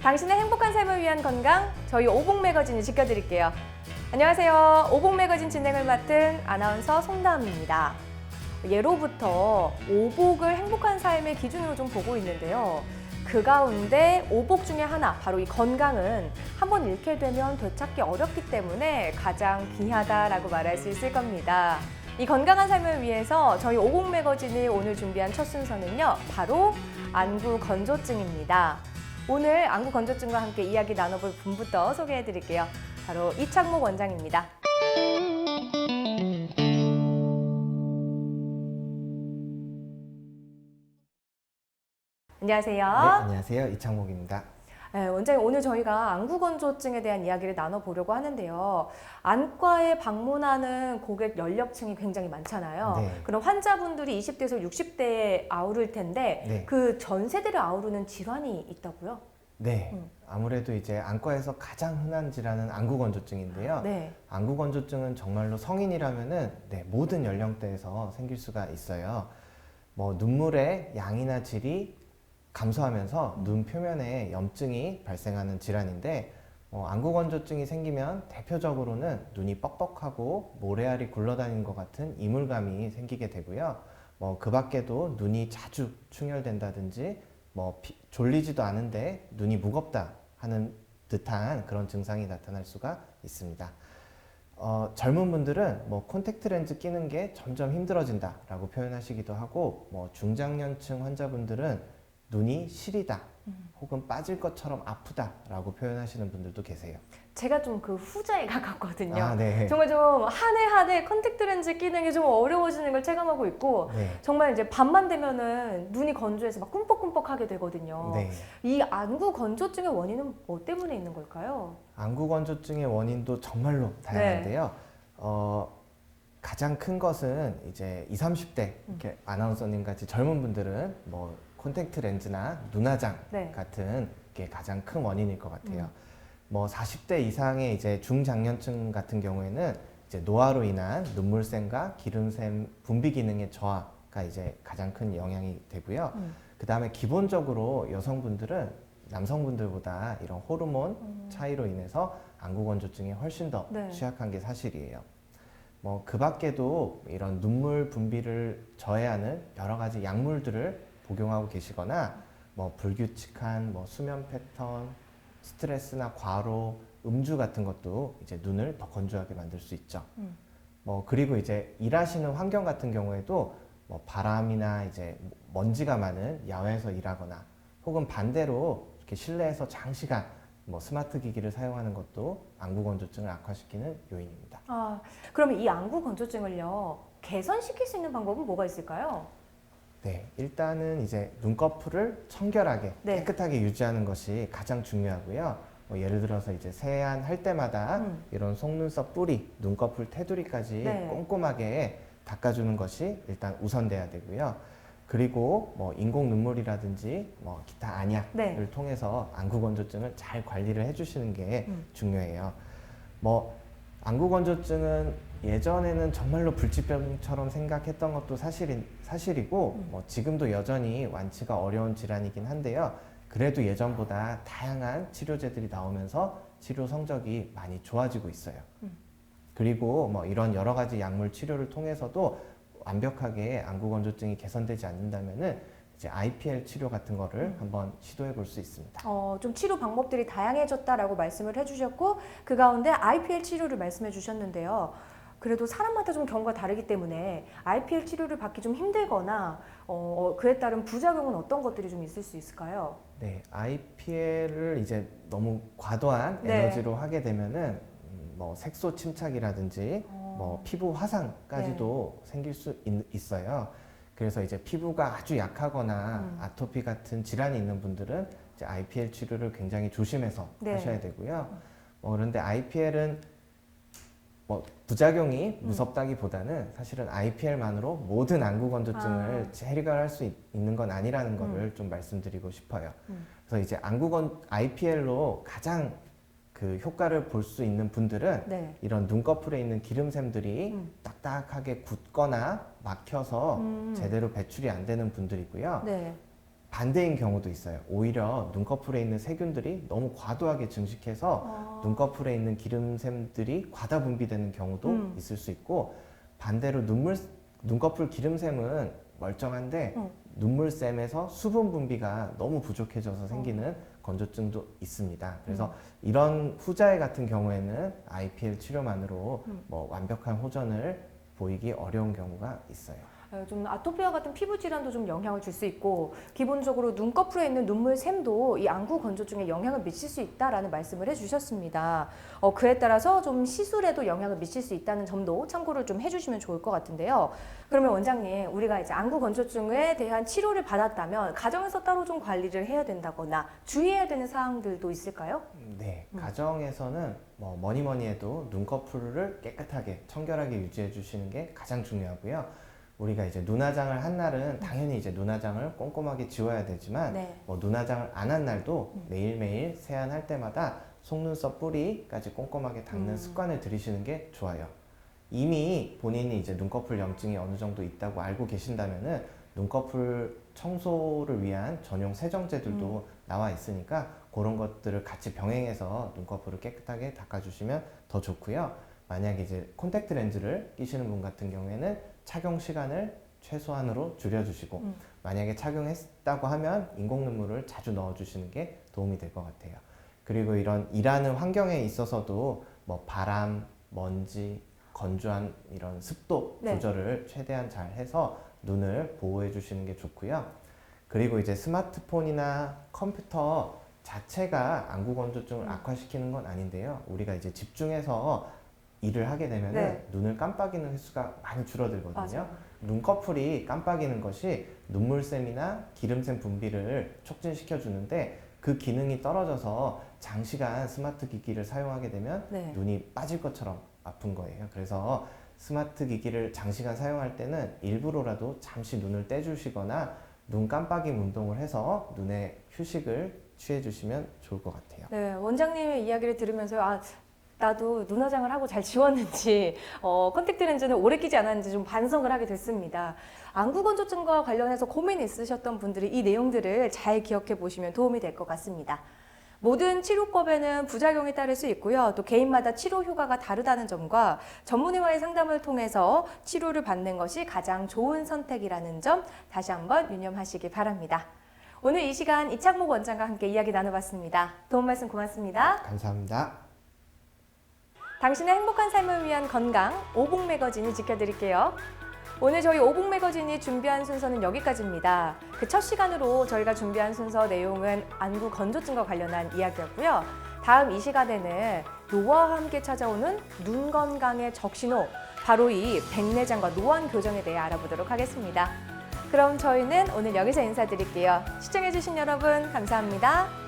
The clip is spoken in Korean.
당신의 행복한 삶을 위한 건강, 저희 오복 매거진이 지켜드릴게요. 안녕하세요. 오복 매거진 진행을 맡은 아나운서 송다은입니다. 예로부터 오복을 행복한 삶의 기준으로 좀 보고 있는데요. 그 가운데 오복 중에 하나, 바로 이 건강은 한번 잃게 되면 되찾기 어렵기 때문에 가장 귀하다라고 말할 수 있을 겁니다. 이 건강한 삶을 위해서 저희 오복 매거진이 오늘 준비한 첫 순서는요, 바로 안구 건조증입니다. 오늘 안구 건조증과 함께 이야기 나눠볼 분부터 소개해 드릴게요. 바로 이창목 원장입니다. 안녕하세요. 네, 안녕하세요. 이창목입니다. 네, 원장님, 오늘 저희가 안구 건조증에 대한 이야기를 나눠보려고 하는데요. 안과에 방문하는 고객 연령층이 굉장히 많잖아요. 네. 그럼 환자분들이 20대에서 60대에 아우를 텐데 네. 그 전 세대를 아우르는 질환이 있다고요? 네, 아무래도 이제 안과에서 가장 흔한 질환은 안구 건조증인데요. 네. 안구 건조증은 정말로 성인이라면은 모든 연령대에서 생길 수가 있어요. 뭐 눈물의 양이나 질이 감소하면서 눈 표면에 염증이 발생하는 질환인데, 안구 건조증이 생기면 대표적으로는 눈이 뻑뻑하고 모래알이 굴러다니는 것 같은 이물감이 생기게 되고요. 그 밖에도 눈이 자주 충혈된다든지, 졸리지도 않은데 눈이 무겁다 하는 듯한 그런 증상이 나타날 수가 있습니다. 젊은 분들은 콘택트 렌즈 끼는 게 점점 힘들어진다 라고 표현하시기도 하고, 중장년층 환자분들은 눈이 시리다 혹은 빠질 것처럼 아프다 라고 표현하시는 분들도 계세요. 제가 좀 그 후자에 가깝거든요. 네. 정말 좀 한 해 한 해 컨택트 렌즈 끼는 게 좀 어려워지는 걸 체감하고 있고, 네. 정말 이제 밤만 되면은 눈이 건조해서 막 꿈뻑꿈뻑하게 되거든요. 네. 이 안구 건조증의 원인은 뭐 때문에 있는 걸까요? 안구 건조증의 원인도 정말로 다양한데요. 가장 큰 것은 이제 20, 30대 이렇게 아나운서님 같이 젊은 분들은 콘택트 렌즈나 눈화장 네. 같은 게 가장 큰 원인일 것 같아요. 40대 이상의 이제 중장년층 같은 경우에는 이제 노화로 인한 눈물샘과 기름샘 분비 기능의 저하가 이제 가장 큰 영향이 되고요. 그 다음에 기본적으로 여성분들은 남성분들보다 이런 호르몬 차이로 인해서 안구 건조증에 훨씬 더 네. 취약한 게 사실이에요. 그 밖에도 이런 눈물 분비를 저해하는 여러 가지 약물들을 복용하고 계시거나 불규칙한 수면 패턴, 스트레스나 과로, 음주 같은 것도 이제 눈을 더 건조하게 만들 수 있죠. 그리고 이제 일하시는 환경 같은 경우에도 바람이나 이제 먼지가 많은 야외에서 일하거나 혹은 반대로 이렇게 실내에서 장시간 스마트 기기를 사용하는 것도 안구 건조증을 악화시키는 요인입니다. 그러면 이 안구 건조증을요, 개선시킬 수 있는 방법은 뭐가 있을까요? 네, 일단은 이제 눈꺼풀을 청결하게 네. 깨끗하게 유지하는 것이 가장 중요하고요. 예를 들어서 이제 세안할 때마다 이런 속눈썹 뿌리, 눈꺼풀 테두리까지 네. 꼼꼼하게 닦아주는 것이 일단 우선돼야 되고요. 그리고 인공 눈물이라든지 기타 안약을 네. 통해서 안구 건조증을 잘 관리를 해주시는 게 중요해요. 안구 건조증은 예전에는 정말로 불치병처럼 생각했던 것도 사실이고 지금도 여전히 완치가 어려운 질환이긴 한데요. 그래도 예전보다 다양한 치료제들이 나오면서 치료 성적이 많이 좋아지고 있어요. 그리고 이런 여러 가지 약물 치료를 통해서도 완벽하게 안구 건조증이 개선되지 않는다면은 이제 IPL 치료 같은 거를 한번 시도해 볼 수 있습니다. 좀 치료 방법들이 다양해졌다라고 말씀을 해주셨고, 그 가운데 IPL 치료를 말씀해 주셨는데요. 그래도 사람마다 좀 경우가 다르기 때문에 IPL 치료를 받기 좀 힘들거나 그에 따른 부작용은 어떤 것들이 좀 있을 수 있을까요? 네, IPL을 이제 너무 과도한 네. 에너지로 하게 되면은 색소 침착이라든지 피부 화상까지도 생길 수 있어요. 그래서 이제 피부가 아주 약하거나 아토피 같은 질환이 있는 분들은 이제 IPL 치료를 굉장히 조심해서 네. 하셔야 되고요. 그런데 IPL은 부작용이 무섭다기보다는 사실은 IPL만으로 모든 안구 건조증을 해결할 수 있는 건 아니라는 거를 좀 말씀드리고 싶어요. 그래서 이제 IPL로 가장 그 효과를 볼 수 있는 분들은 네. 이런 눈꺼풀에 있는 기름샘들이 딱딱하게 굳거나 막혀서 제대로 배출이 안 되는 분들이고요. 네. 반대인 경우도 있어요. 오히려 눈꺼풀에 있는 세균들이 너무 과도하게 증식해서 눈꺼풀에 있는 기름샘들이 과다 분비되는 경우도 있을 수 있고, 반대로 눈꺼풀 기름샘은 멀쩡한데 눈물샘에서 수분 분비가 너무 부족해져서 생기는 건조증도 있습니다. 그래서 이런 후자의 같은 경우에는 IPL 치료만으로 뭐 완벽한 호전을 보이기 어려운 경우가 있어요. 좀 아토피와 같은 피부 질환도 좀 영향을 줄 수 있고, 기본적으로 눈꺼풀에 있는 눈물샘도 이 안구 건조증에 영향을 미칠 수 있다라는 말씀을 해주셨습니다. 그에 따라서 좀 시술에도 영향을 미칠 수 있다는 점도 참고를 좀 해주시면 좋을 것 같은데요. 그러면 원장님, 우리가 이제 안구 건조증에 대한 치료를 받았다면 가정에서 따로 좀 관리를 해야 된다거나 주의해야 되는 사항들도 있을까요? 네, 가정에서는 뭐니 해도 눈꺼풀을 깨끗하게 청결하게 유지해 주시는 게 가장 중요하고요. 우리가 이제 눈화장을 한 날은 당연히 이제 눈화장을 꼼꼼하게 지워야 되지만, 네. 뭐 눈화장을 안 한 날도 매일매일 세안할 때마다 속눈썹 뿌리까지 꼼꼼하게 닦는 습관을 들이시는 게 좋아요. 이미 본인이 이제 눈꺼풀 염증이 어느 정도 있다고 알고 계신다면은 눈꺼풀 청소를 위한 전용 세정제들도 나와 있으니까 그런 것들을 같이 병행해서 눈꺼풀을 깨끗하게 닦아주시면 더 좋고요. 만약에 이제 콘택트 렌즈를 끼시는 분 같은 경우에는 착용 시간을 최소한으로 줄여주시고, 만약에 착용했다고 하면 인공 눈물을 자주 넣어주시는 게 도움이 될 것 같아요. 그리고 이런 일하는 환경에 있어서도 뭐 바람, 먼지, 건조한 이런 습도 네. 조절을 최대한 잘 해서 눈을 보호해 주시는 게 좋고요. 그리고 이제 스마트폰이나 컴퓨터 자체가 안구 건조증을 악화시키는 건 아닌데요. 우리가 이제 집중해서 일을 하게 되면 네. 눈을 깜빡이는 횟수가 많이 줄어들거든요. 맞아요. 눈꺼풀이 깜빡이는 것이 눈물샘이나 기름샘 분비를 촉진시켜 주는데, 그 기능이 떨어져서 장시간 스마트 기기를 사용하게 되면 네. 눈이 빠질 것처럼 아픈 거예요. 그래서 스마트 기기를 장시간 사용할 때는 일부러라도 잠시 눈을 떼주시거나 눈 깜빡임 운동을 해서 눈에 휴식을 취해 주시면 좋을 것 같아요. 네, 원장님의 이야기를 들으면서 나도 눈화장을 하고 잘 지웠는지 컨택트 렌즈는 오래 끼지 않았는지 좀 반성을 하게 됐습니다. 안구 건조증과 관련해서 고민이 있으셨던 분들이 이 내용들을 잘 기억해 보시면 도움이 될 것 같습니다. 모든 치료법에는 부작용이 따를 수 있고요. 또 개인마다 치료 효과가 다르다는 점과 전문의와의 상담을 통해서 치료를 받는 것이 가장 좋은 선택이라는 점 다시 한번 유념하시기 바랍니다. 오늘 이 시간 이창목 원장과 함께 이야기 나눠봤습니다. 도움 말씀 고맙습니다. 감사합니다. 당신의 행복한 삶을 위한 건강 오복 매거진이 지켜드릴게요. 오늘 저희 오복 매거진이 준비한 순서는 여기까지입니다. 그 첫 시간으로 저희가 준비한 순서 내용은 안구 건조증과 관련한 이야기였고요. 다음 이 시간에는 노화와 함께 찾아오는 눈 건강의 적신호, 바로 이 백내장과 노안 교정에 대해 알아보도록 하겠습니다. 그럼 저희는 오늘 여기서 인사드릴게요. 시청해주신 여러분 감사합니다.